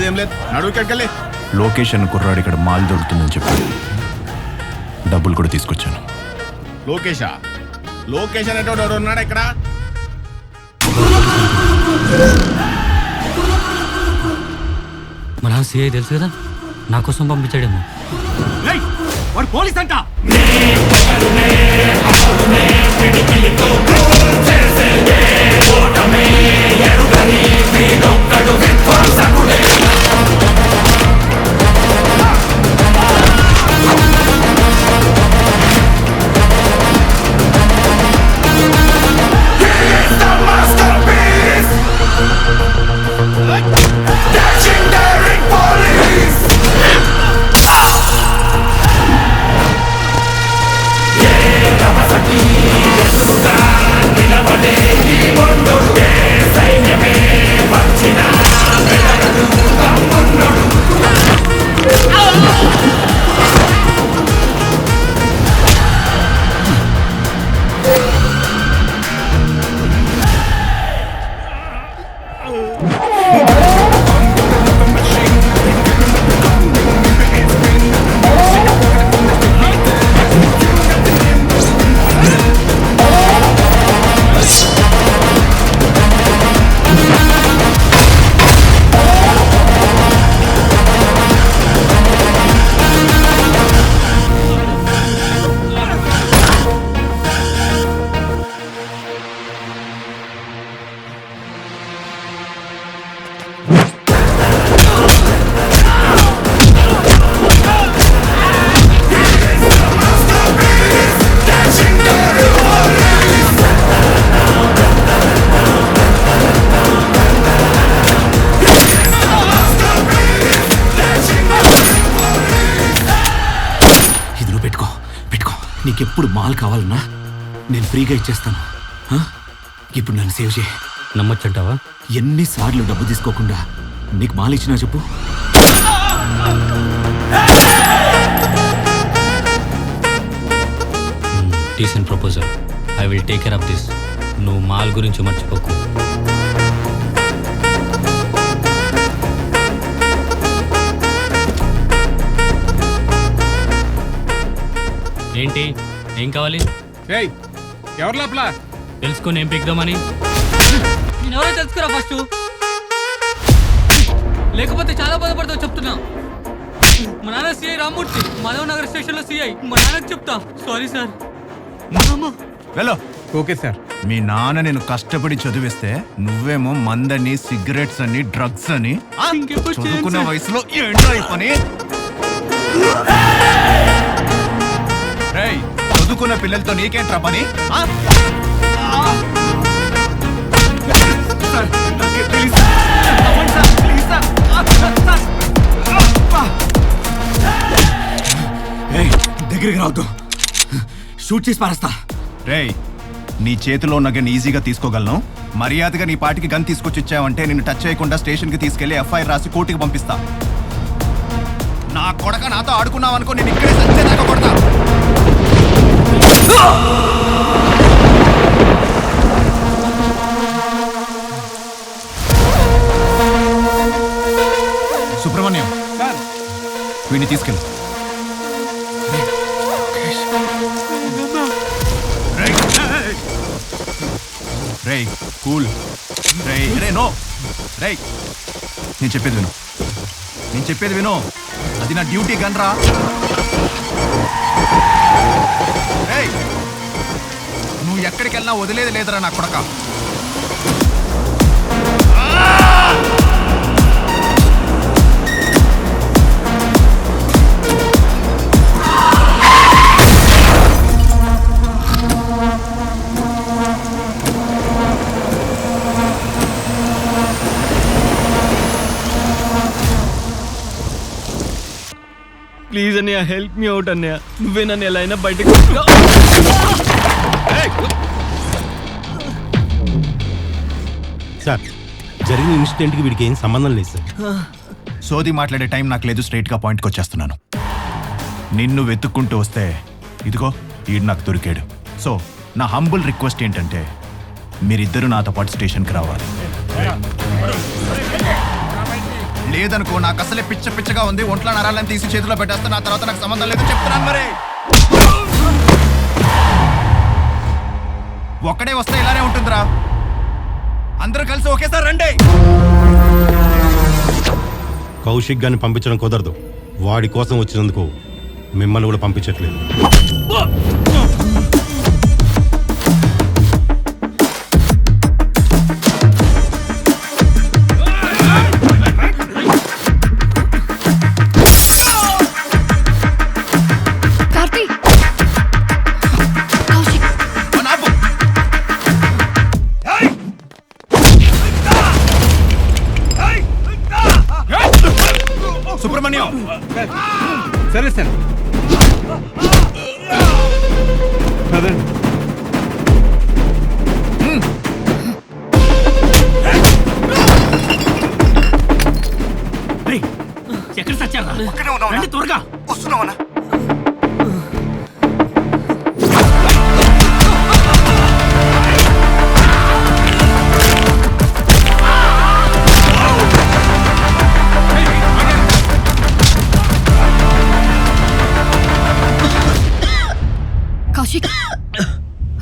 ఏం లేదు. నడువు ఇక్కడికెళ్ళి. లొకేషన్ కుర్రాడు ఇక్కడ మాల్ దొరుకుతుందని చెప్పి డబ్బులు కూడా తీసుకొచ్చాను. లొకేషన్ ఎటోడు ఉన్నాడా ఇక్కడ? మన సిఐ తెలుసు కదా, నా కోసం పంపించాడేమో. వాడు పోలీస్ అంట. నీకెప్పుడు మాల్ కావాలన్నా నేను ఫ్రీగా ఇచ్చేస్తాను. ఇప్పుడు నన్ను సేవ్ చేయి. నమ్మొచ్చంటావా? ఎన్నిసార్లు డబ్బు తీసుకోకుండా నీకు మాల్ ఇచ్చినా చెప్పు. Decent proposal. I will take care of this. నువ్వు మాల్ గురించి మర్చిపోకు. ఏంటి, ఏం కావాలి? ఎవరు లోపల? తెలుసుకొని ఏం పెగ్దామని. నేనెవరో తెలుసుకురా ఫస్ట్, లేకపోతే చాలా బాధపడతావు చెప్తున్నా. మా నాన్న సిఐ రామ్మూర్తి, మాధవ్ నగర్ స్టేషన్లో సిఐ. మా నాన్నకు చెప్తా. Sorry sir. వెళ్ళు. Okay sir. మీ నాన్న నేను కష్టపడి చదివిస్తే నువ్వేమో మందని, సిగరెట్స్ అని, డ్రగ్స్ అని చదువుకున్న వయసులో ఏంటో ఈ పని. చదువుకున్న పిల్లలతో నీకేంట్రా పని? దగ్గరికి రావద్దు, షూట్ చేసి పారేస్తా. రేయ్, నీ చేతిలో ఉన్న గన్ ఈజీగా తీసుకోగలను. మర్యాదగా నీ పాటికి గన్ తీసుకొచ్చి ఇచ్చావంటే నిన్ను టచ్ చేయకుండా స్టేషన్కి తీసుకెళ్లి ఎఫ్ఐఆర్ రాసి కోర్టుకి పంపిస్తా. నా కొడక నాతో ఆడుకున్నావనుకో నేను ఇక్కడే సచ్చేదాకా కొడతా. సుబ్రహ్మణ్యం, వీడిని తీసుకెళ్ళు. రేయ్ కూల్. రే నో. రేయ్, నేను చెప్పేది విను. అది నా డ్యూటీ గన్రా. రేయ్, నువ్వు ఎక్కడికి వెళ్ళినా వదిలేది లేదురా నా కొడక. ప్లీజ్ అన్నయ్య, హెల్ప్ మీ అవుట్ అన్నయ్య. నువ్వే నన్ను ఎలా అయినా బయటకు. సార్, జరిగిన ఇన్సిడెంట్కి వీడికి ఏం సంబంధం లేదు సార్. సోది మాట్లాడే టైం నాకు లేదు. స్ట్రైట్గా పాయింట్కి వచ్చేస్తున్నాను. నిన్ను వెతుక్కుంటూ వస్తే ఇదిగో ఈడు నాకు దొరికాడు. సో నా హంబుల్ రిక్వెస్ట్ ఏంటంటే మీరిద్దరూ నాతో పాటు స్టేషన్కి రావాలి. లేదనుకో నాకు అసలే పిచ్చగా ఉంది. ఒంట్లో నరాలను తీసి చేతిలో పెట్టేస్తే నా తర్వాత నాకు సంబంధం లేదు చెప్తున్నాను. మరి ఒక్కడే వస్తే ఇలానే ఉంటుందిరా. అందరూ కలిసి ఒకేసారి రండి. కౌశిక్ గారిని పంపించడం కుదరదు. వాడి కోసం వచ్చినందుకు మిమ్మల్ని కూడా పంపించట్లేదు. సుబ్రహ్మణ్యం సరే సార్. పదండి. ఎక్కడ సచ్చారా? రండి త్వరగా. వస్తున్నావా? Kaushik,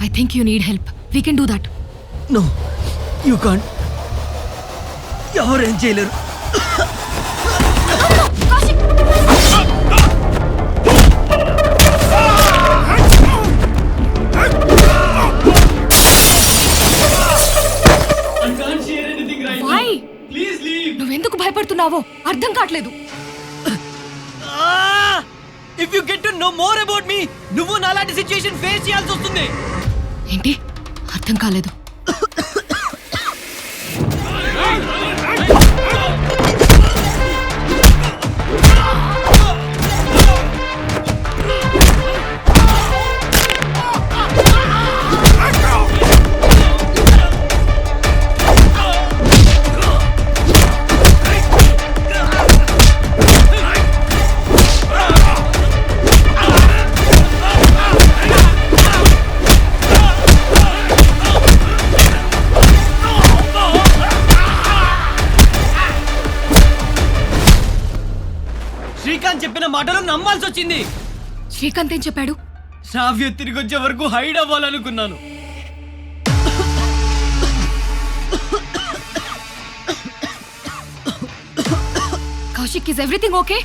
I think you need help. We can do that. No, you can't. ఎవరేం చేయలేరు. Kaushik! Why? నువ్వెందుకు భయపడుతున్నావో అర్థం కావట్లేదు. If you get to know more about me, నువ్వు నాలాంటి సిచ్యుయేషన్ ఫేస్ చేయాల్సి వస్తుంది. ఏంటి అర్థం కాలేదు. శ్రీకాంత్ చెప్పిన మాటలు నమ్మాల్సి వచ్చింది. శ్రీకాంత్ ఏం చెప్పాడు? శ్రావ్య తిరిగి వచ్చే వరకు హైడ్ అవ్వాలనుకున్నాను. Kaushik, is everything okay?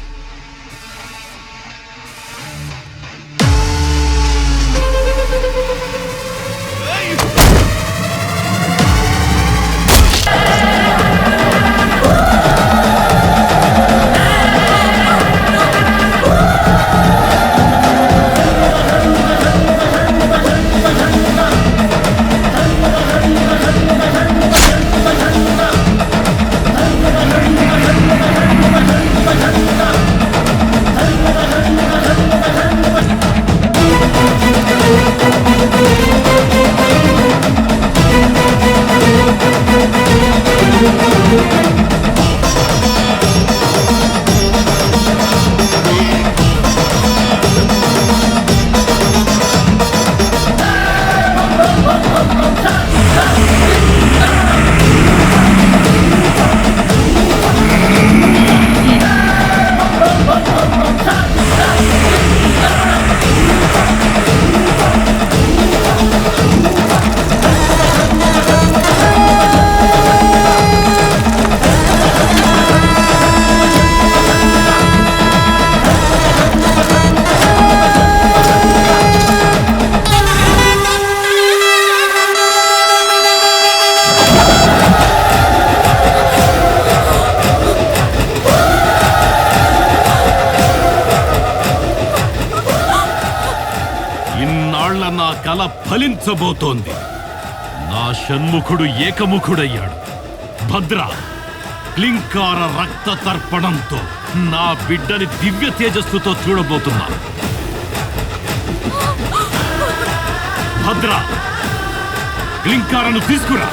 నా కల ఫలించబోతోంది. నా షణ్ముఖుడు ఏకముఖుడయ్యాడు. భద్ర క్లింకార రక్త తర్పణంతో నా బిడ్డని దివ్య తేజస్సుతో చూడబోతున్నాను. భద్ర క్లింకారను తీసుకురా.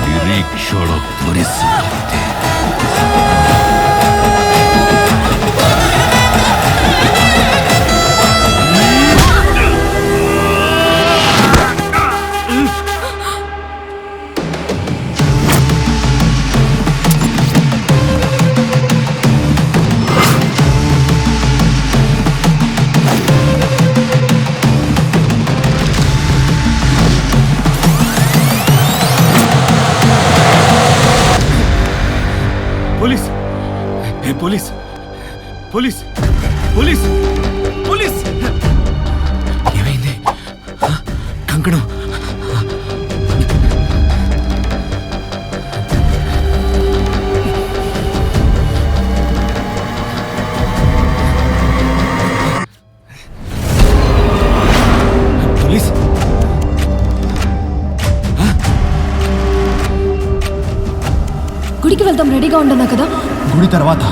నిరీక్షణ పరిస్థితి పోలీస్ పోలీస్ పోలీస్ పోలీస్ ఏమైంది కంకణం పోలీస్ గుడికి వెళ్తాం రెడీగా ఉండన్నా కదా గుడి తర్వాత